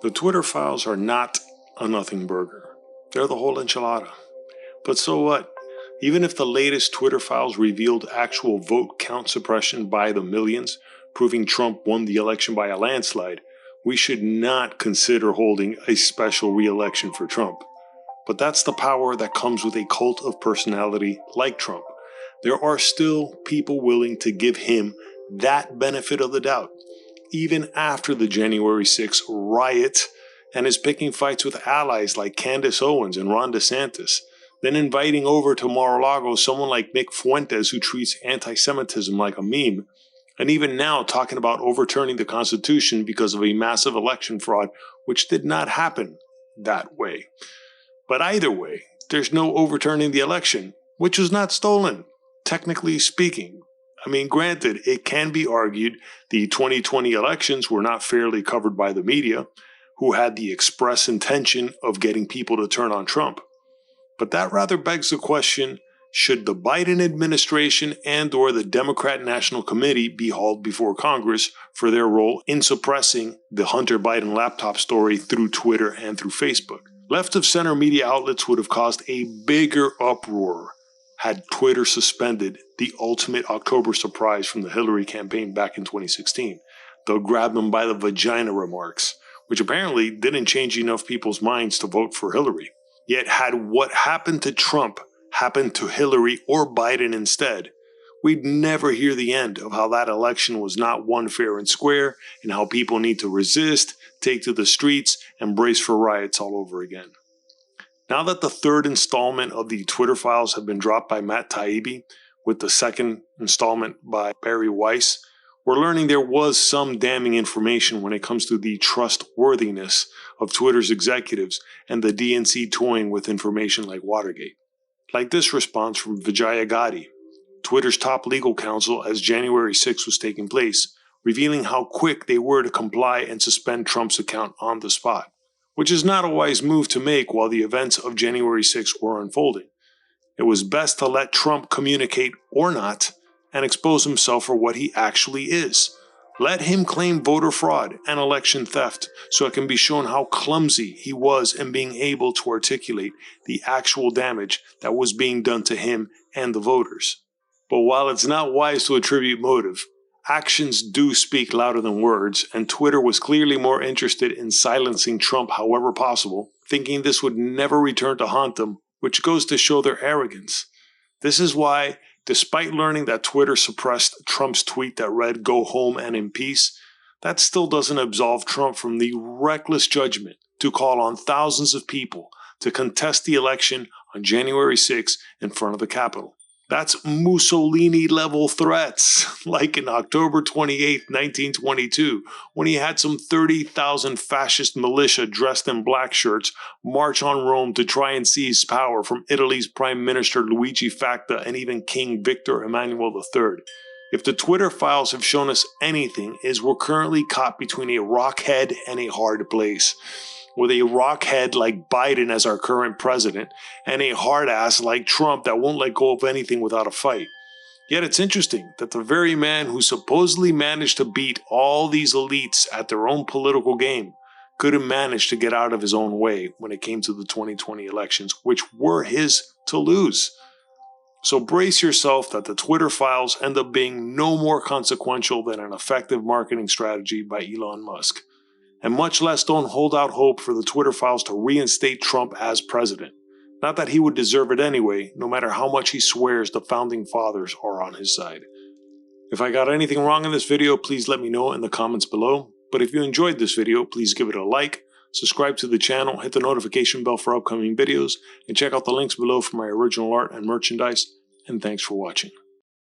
The Twitter files are not a nothing burger. They're the whole enchilada. But so what? Even if the latest Twitter files revealed actual vote count suppression by the millions, proving Trump won the election by a landslide, we should not consider holding a special re-election for Trump. But that's the power that comes with a cult of personality like Trump. There are still people willing to give him that benefit of the doubt, even after the January 6th riot, and is picking fights with allies like Candace Owens and Ron DeSantis, then inviting over to Mar-a-Lago someone like Nick Fuentes who treats anti-Semitism like a meme, and even now talking about overturning the Constitution because of a massive election fraud, which did not happen that way. But either way, there's no overturning the election, which was not stolen, technically speaking. I mean, granted, it can be argued the 2020 elections were not fairly covered by the media, who had the express intention of getting people to turn on Trump. But that rather begs the question, should the Biden administration and/or the Democrat National Committee be hauled before Congress for their role in suppressing the Hunter Biden laptop story through Twitter and through Facebook? Left-of-center media outlets would have caused a bigger uproar had Twitter suspended the ultimate October surprise from the Hillary campaign back in 2016, the grab them by the vagina remarks, which apparently didn't change enough people's minds to vote for Hillary. Yet had what happened to Trump happened to Hillary or Biden instead, we'd never hear the end of how that election was not won fair and square, and how people need to resist, take to the streets, and brace for riots all over again. Now that the third installment of the Twitter files have been dropped by Matt Taibbi, with the second installment by Bari Weiss, we're learning there was some damning information when it comes to the trustworthiness of Twitter's executives and the DNC toying with information like Watergate. Like this response from Vijaya Gadde, Twitter's top legal counsel, as January 6 was taking place, revealing how quick they were to comply and suspend Trump's account on the spot, which is not a wise move to make while the events of January 6 were unfolding. It was best to let Trump communicate or not and expose himself for what he actually is. Let him claim voter fraud and election theft so it can be shown how clumsy he was in being able to articulate the actual damage that was being done to him and the voters. But while it's not wise to attribute motive, actions do speak louder than words, and Twitter was clearly more interested in silencing Trump however possible, thinking this would never return to haunt them, which goes to show their arrogance. This is why, despite learning that Twitter suppressed Trump's tweet that read, "Go home and in peace," that still doesn't absolve Trump from the reckless judgment to call on thousands of people to contest the election on January 6th in front of the Capitol. That's Mussolini-level threats, like in October 28, 1922, when he had some 30,000 fascist militia dressed in black shirts march on Rome to try and seize power from Italy's Prime Minister Luigi Facta and even King Victor Emmanuel III. If the Twitter files have shown us anything, is we're currently caught between a rock head and a hard place, with a rock head like Biden as our current president, and a hard ass like Trump that won't let go of anything without a fight. Yet it's interesting that the very man who supposedly managed to beat all these elites at their own political game couldn't manage to get out of his own way when it came to the 2020 elections, which were his to lose. So brace yourself that the Twitter files end up being no more consequential than an effective marketing strategy by Elon Musk. And much less don't hold out hope for the Twitter files to reinstate Trump as president. Not that he would deserve it anyway, no matter how much he swears the founding fathers are on his side. If I got anything wrong in this video, please let me know in the comments below. But if you enjoyed this video, please give it a like, subscribe to the channel, hit the notification bell for upcoming videos, and check out the links below for my original art and merchandise. And thanks for watching.